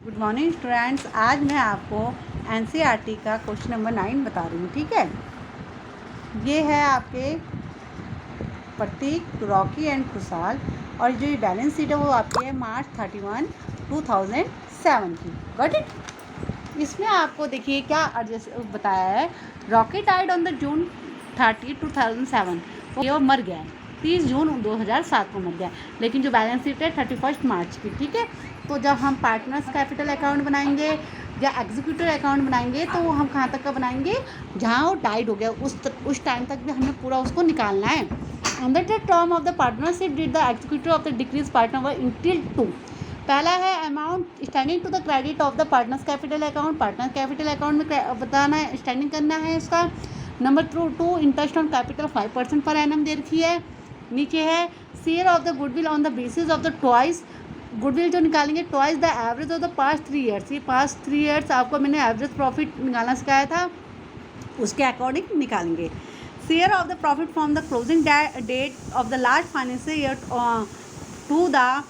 Good morning students. आज मैं आपको एनसीईआरटी का क्वेश्चन नंबर 9 बता रही हूँ। ठीक है, ये है आपके प्रतीक, रॉकी एंड खुशहाल, और जो ये बैलेंस शीट है वो आपकी है March 31, 2007 की। Got it. इसमें आपको देखिए क्या एडजस्ट बताया है। Rocky died on the June 30, 2007। वो मर गया है 30 जून 2007 को मर गया, लेकिन जो बैलेंस शीट है 31 मार्च की। ठीक है, तो जब हम पार्टनर्स कैपिटल अकाउंट बनाएंगे या एग्जीक्यूटिव अकाउंट बनाएंगे तो हम कहाँ तक का बनाएंगे, जहाँ वो डाइड हो गया उस टाइम तक भी हमें पूरा उसको निकालना है। Under the term of the partnership deed the executive of the डिक्रीज पार्टनर इंटिल 2। पहला है amount standing to the credit of the partner's capital account. Partner capital account में बताना है, स्टैंडिंग करना है इसका। Number 2 interest on capital 5% per annum दे रखी है। नीचे है share of the goodwill on the basis of the twice. Goodwill जो निकालेंगे twice the average of the past 3 years. ये पास्ट 3 ईयर्स आपको मैंने एवरेज प्रॉफिट निकालना सिखाया था, उसके अकॉर्डिंग निकालेंगे। Share of the profit from the closing date of the last financial year to the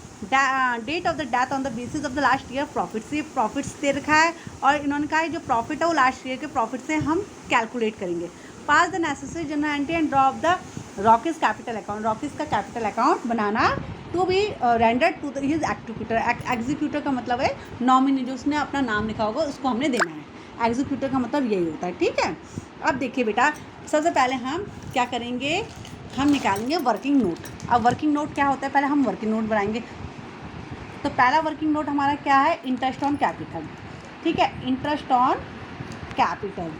date of the death on the basis of the last year profits. ये profits दे रखा है और इन्होंने कहा है जो प्रॉफिट है वो लास्ट ईयर के प्रॉफिट से हम कैलकुलेट करेंगे। Pass the necessary journal entry and draw of the Rocky's capital account. Rocky's का कैपिटल अकाउंट बनाना to be rendered to his executor. Executor का मतलब है नॉमिनी, जो उसने अपना नाम लिखा होगा उसको हमने देना है। एग्जीक्यूटर का मतलब यही होता है। ठीक है, अब देखिए बेटा, सबसे पहले हम क्या करेंगे, हम निकालेंगे वर्किंग नोट। अब वर्किंग नोट क्या होता है, पहले हम वर्किंग नोट बनाएंगे। तो पहला वर्किंग नोट हमारा क्या है, इंटरेस्ट ऑन कैपिटल। ठीक है, interest on capital,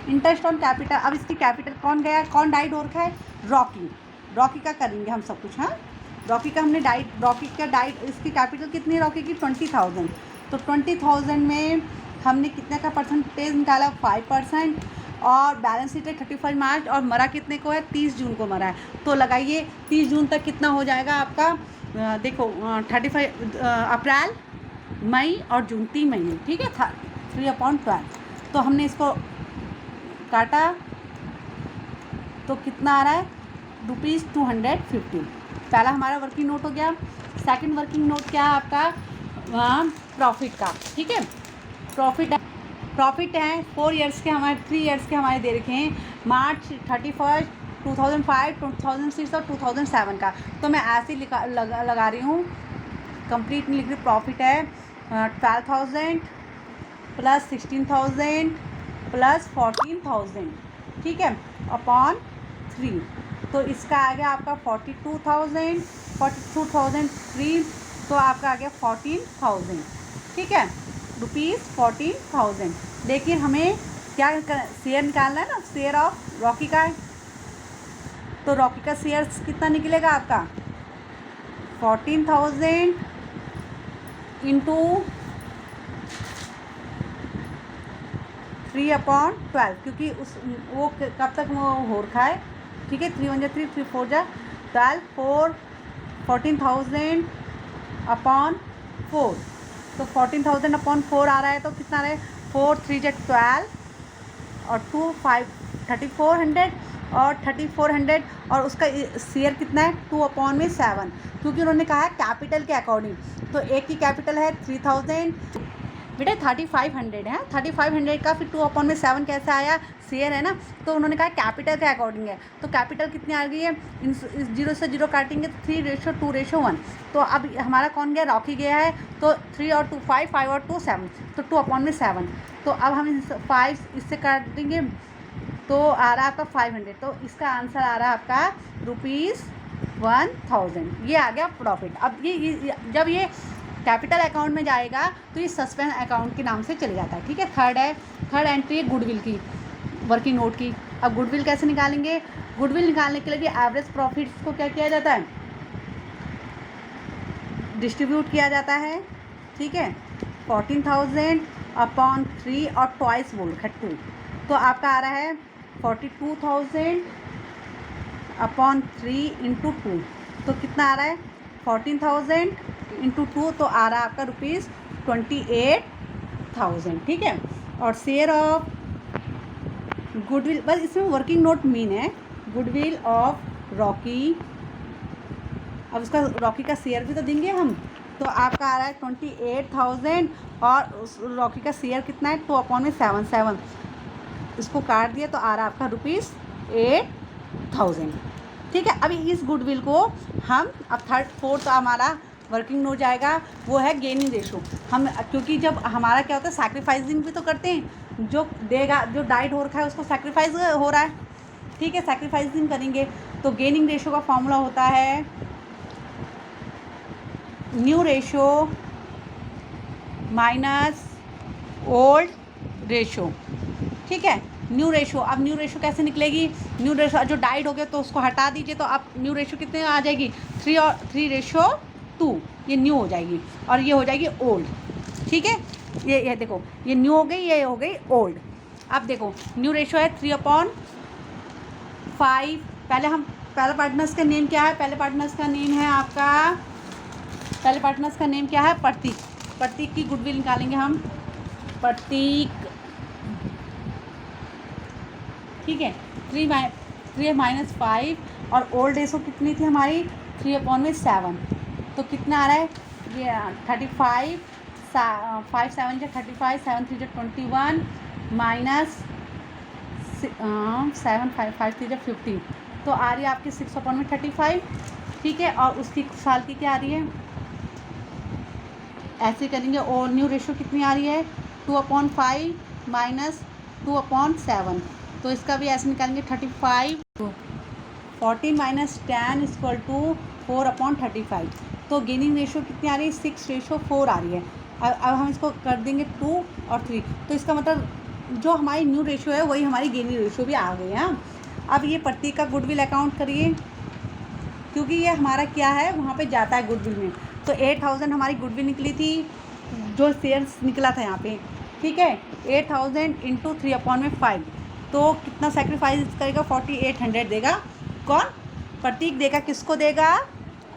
interest on capital. अब इसकी कैपिटल कौन गया, कौन डाइड हो रखा है, रॉकी। रॉकी का करेंगे हम सब कुछ। हाँ, रॉकी का हमने रॉकी का डाइड, इसकी कैपिटल कितनी है रॉकी की, 20,000। तो 20,000 में हमने कितने का परसेंटेज निकाला, 5%। और बैलेंस शीट है 31 मार्च, और मरा कितने को है, 30 जून को मरा है। तो लगाइए 30 जून तक कितना हो जाएगा आपका, देखो 35 अप्रैल, मई और जून, 3 महीने। ठीक है, 3/12। तो हमने इसको काटा तो कितना आ रहा है, ₹250। पहला हमारा वर्किंग नोट हो गया। सेकंड वर्किंग नोट क्या है आपका, प्रॉफिट का। ठीक है, प्रॉफिट है 4 ईयर्स के, हमारे 3 ईयर्स के हमारे दे रखे हैं, March 31, 2005, 2006 और 2007 का। तो मैं ऐसे ही लगा रही हूँ, कंप्लीट नहीं लिख रही। प्रॉफिट है 12,000 प्लस 16,000 प्लस 14,000। ठीक है, अपॉन 3। तो इसका आ गया आपका 42,003। तो आपका आ गया 14,000। ठीक है, ₹14,000। देखिए हमें क्या शेयर निकालना है ना, शेयर ऑफ रॉकी का है। तो रॉकी का शेयर कितना निकलेगा आपका, 14,000 इंटू 3/12, क्योंकि वो कब तक वो हो रखा है। ठीक है, 3 1 जा 3, 3 4 जा 12, 14,000 अपॉन 4। तो 14,000 अपॉन 4 आ रहा है, तो कितना आ रहा है, 4 3 जा 12 और 2 5 3400 और 3400। और उसका शेयर कितना है, 2/7, क्योंकि उन्होंने कहा है कैपिटल के अकॉर्डिंग। तो एक की कैपिटल है 3,000, बेटा 3500 है। 3500 का फिर 2/7 कैसे आया, शेयर है ना। तो उन्होंने कहा कैपिटल के अकॉर्डिंग है। तो कैपिटल कितनी आ गई है, इस 0 से 0 काटेंगे तो 3:2:1। तो अब हमारा कौन गया, रॉकी गया है। तो 3 और 2 5, 5 और 2 7, तो 2/7। तो अब हम 5 इससे काटेंगे तो आ रहा है आपका 500। तो इसका आंसर आ रहा है आपका ₹1,000। ये आ गया प्रॉफिट। अब ये जब ये कैपिटल अकाउंट में जाएगा तो ये सस्पेंस अकाउंट के नाम से चले जाता है। ठीक है, थर्ड एंट्री है गुडविल की, वर्किंग नोट की। अब गुडविल कैसे निकालेंगे, गुडविल निकालने के लिए भी एवरेज प्रॉफिट्स को क्या किया जाता है, डिस्ट्रीब्यूट किया जाता है। ठीक है, 14,000 अपॉन 3 और ट्वाइस बोल रखा 2। तो आपका आ रहा है 42,000 अपॉन 3 इंटू 2। तो कितना आ रहा है, 14,000 इंटू 2, तो आ रहा है आपका ₹28,000। ठीक है, और शेयर ऑफ गुडविल, बस इसमें वर्किंग नोट मीन है, गुडविल ऑफ रॉकी। अब उसका रॉकी का शेयर भी तो देंगे हम, तो आपका आ रहा है 28,000 और उस रॉकी का शेयर कितना है 2/7 इसको काट दिया तो आ रहा है आपका ₹8,000। ठीक है, अभी इस गुडविल को हम अब थर्ड फोर्थ हमारा वर्किंग नोट जाएगा, वो है गेनिंग रेशो। हम क्योंकि जब हमारा क्या होता है सैक्रिफाइसिंग भी तो करते हैं, जो देगा जो डाइट हो रखा है उसको सैक्रिफाइस हो रहा है। ठीक है, सैक्रिफाइसिंग करेंगे तो गेनिंग रेशो का फॉर्मूला होता है new ratio minus old ratio. ठीक है, न्यू रेशो, अब न्यू रेशो कैसे निकलेगी, न्यू रेशो जो डाइड हो गया तो उसको हटा दीजिए तो अब न्यू रेशो कितने आ जाएगी 3:2, ये न्यू हो जाएगी और ये हो जाएगी ओल्ड। ठीक है, ये देखो ये न्यू हो गई, ये हो गई ओल्ड। अब देखो न्यू रेशो है 3/5। पहले पार्टनर्स का नेम क्या है, पहले पार्टनर्स का नेम है आपका, पहले पार्टनर्स का नेम क्या है प्रतीक। प्रतीक की गुडविल निकालेंगे हम, प्रतीक। ठीक है, 3 - 5 और ओल्ड रेशो कितनी थी हमारी 3/7, तो कितना आ रहा है ये 35, 5 7 जा 35, 7 3 जा 21 माइनस 7 5 3 जा 15, तो आ रही है आपकी 6/35। ठीक है, और उसकी साल की क्या आ रही है, ऐसे करेंगे। और न्यू रेशो कितनी आ रही है 2/5 माइनस 2/7, तो इसका भी ऐसे निकालेंगे 35। 14 - 10 = 4/35, तो गेनिंग रेशो कितनी आ रही है 6:4 आ रही है। अब हम इसको कर देंगे 2 और 3, तो इसका मतलब जो हमारी न्यू रेशो है वही हमारी गेनिंग रेशो भी आ गई है। अब ये प्रतीक का गुडविल अकाउंट करिए, क्योंकि ये हमारा क्या है वहाँ पे जाता है गुडविल में, तो 8,000 हमारी गुडविल निकली थी, जो शेयर्स निकला था यहाँ पे। ठीक है, 8,000 × 3/5, तो कितना सेक्रीफाइस करेगा 4,800 देगा। कौन, प्रतीक देगा, किसको देगा,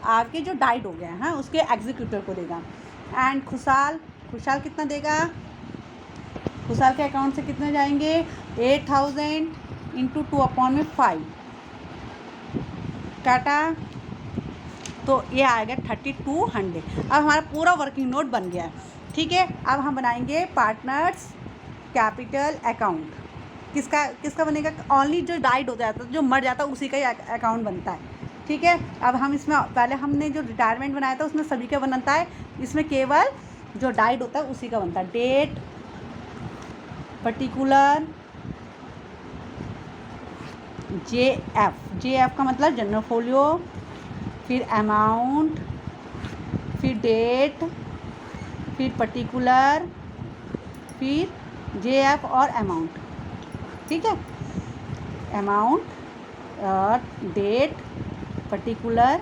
आपके जो डाइड हो गया है हाँ उसके एग्जीक्यूटर को देगा। एंड खुशहाल कितना देगा, खुशहाल के अकाउंट से कितने जाएंगे 8,000 × 2/5 काटा, तो ये आएगा 3,200। अब हमारा पूरा वर्किंग नोट बन गया है। ठीक है, अब हम बनाएंगे पार्टनर्स कैपिटल अकाउंट। किसका बनेगा, ओनली जो डाइड हो जाता है, जो मर जाता है उसी का ही अकाउंट बनता है। ठीक है, अब हम इसमें पहले हमने जो रिटायरमेंट बनाया था उसमें सभी का बनता है, इसमें केवल जो डाइड होता है उसी का बनता है। डेट, पर्टिकुलर, JF का मतलब जनरल फोलियो, फिर अमाउंट, फिर डेट, फिर पर्टिकुलर, फिर JF और अमाउंट। ठीक है, अमाउंट और डेट, पर्टिकुलर,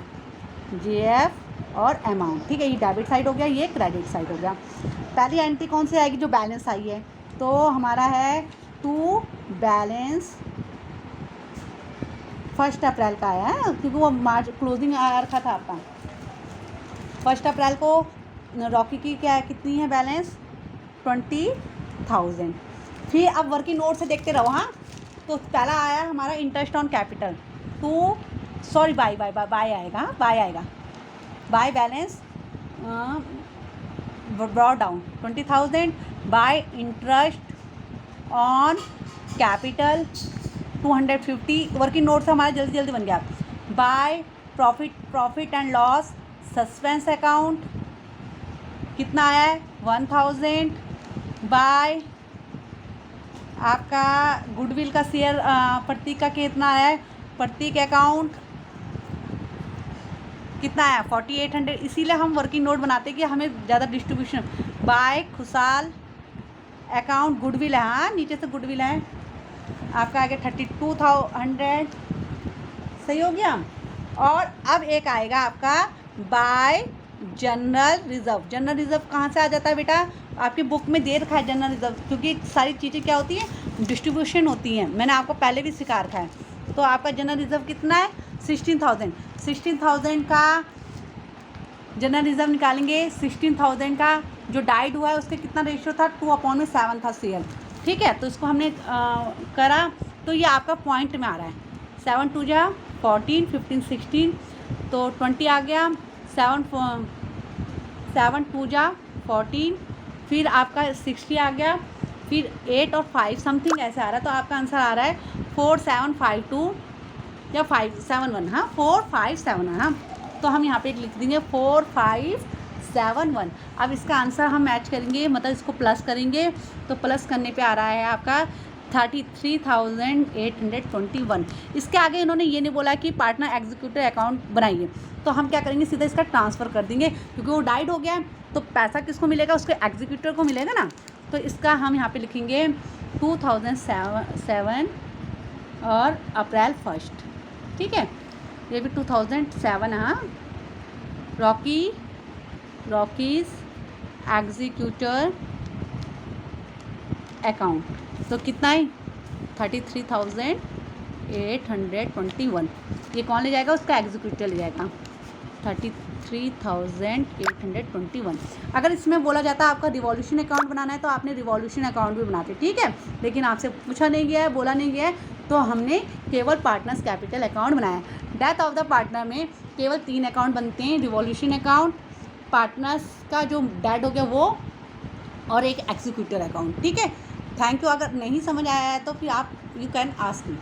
JF और अमाउंट। ठीक है, ये डेबिट साइड हो गया, ये क्रेडिट साइड हो गया। पहली एंट्री कौन सी आएगी, जो बैलेंस आई है, तो हमारा है टू बैलेंस 1 अप्रैल का आया है, क्योंकि वो मार्च क्लोजिंग आ रखा था आपका। 1 अप्रैल को रॉकी की क्या कितनी है बैलेंस 20,000। फिर अब वर्किंग नोट से देखते रहो हाँ। तो पहला आया हमारा इंटरेस्ट ऑन कैपिटल बाय आएगा, by balance brought down 20,000, bye interest on capital 250। Working note से हमारा जल्दी बन गया। By profit and loss suspense account कितना आया है 1,000। बाय आपका गुडविल का शेयर प्रतीक का कितना आया है, प्रतीक अकाउंट कितना आया 4,800। इसीलिए हम वर्किंग नोट बनाते हैं कि हमें ज़्यादा डिस्ट्रीब्यूशन। बाय खुशहाल अकाउंट गुडविल है हाँ, नीचे से गुडविल है आपका आएगा 32,100, सही हो गया। और अब एक आएगा आपका बाय जनरल रिजर्व कहाँ से आ जाता है बेटा, आपकी बुक में दे रखा है जनरल रिजर्व, क्योंकि सारी चीज़ें क्या होती हैं डिस्ट्रीब्यूशन होती हैं, मैंने आपको पहले भी सिखा रखा है। तो आपका जनरल रिजर्व कितना है 16,000 का जनरल रिजर्व निकालेंगे। 16,000 का जो डाइड हुआ है उसके कितना रेशियो था 2/7 था शेयर। ठीक है, तो इसको हमने करा तो ये आपका पॉइंट में आ रहा है 7 2 जा 14, 15 16, तो 20 आ गया। 7 7 2 जा 14, फिर आपका 60 आ गया, फिर 8 और 5 समथिंग ऐसे आ रहा है, तो आपका आंसर आ रहा है 4752 या 571, हाँ 4571, हाँ। तो हम यहाँ पे लिख देंगे 4571। अब इसका आंसर हम मैच करेंगे, मतलब इसको प्लस करेंगे, तो प्लस करने पे आ रहा है आपका 33,821। इसके आगे इन्होंने ये नहीं बोला कि पार्टनर एग्जीक्यूटिव अकाउंट बनाइए, तो हम क्या करेंगे, सीधा इसका ट्रांसफ़र कर देंगे, क्योंकि वो डाइड हो गया है, तो पैसा किसको मिलेगा, उसके एग्जीक्यूटिव को मिलेगा ना। तो इसका हम यहाँ पे लिखेंगे 2007 और अप्रैल 1, ठीक है। ये भी 2007, हाँ। रॉकीज एग्जीक्यूटर अकाउंट, तो कितना है 33,821। ये कौन ले जाएगा, उसका एग्जीक्यूटिव ले जाएगा 33,821। अगर इसमें बोला जाता है आपका रिवॉल्यूशन अकाउंट बनाना है, तो आपने रिवॉल्यूशन अकाउंट भी बनाते, ठीक है। लेकिन आपसे पूछा नहीं गया है, बोला नहीं गया है, तो हमने केवल पार्टनर्स कैपिटल अकाउंट बनाया। डेथ ऑफ द पार्टनर में केवल 3 अकाउंट बनते हैं, रिवॉल्यूशन अकाउंट, पार्टनर्स का जो डेड हो गया वो, और एक एग्जीक्यूटिव अकाउंट, ठीक है। Thank you. अगर नहीं समझ आया है तो फिर आप यू कैन आस्क मी।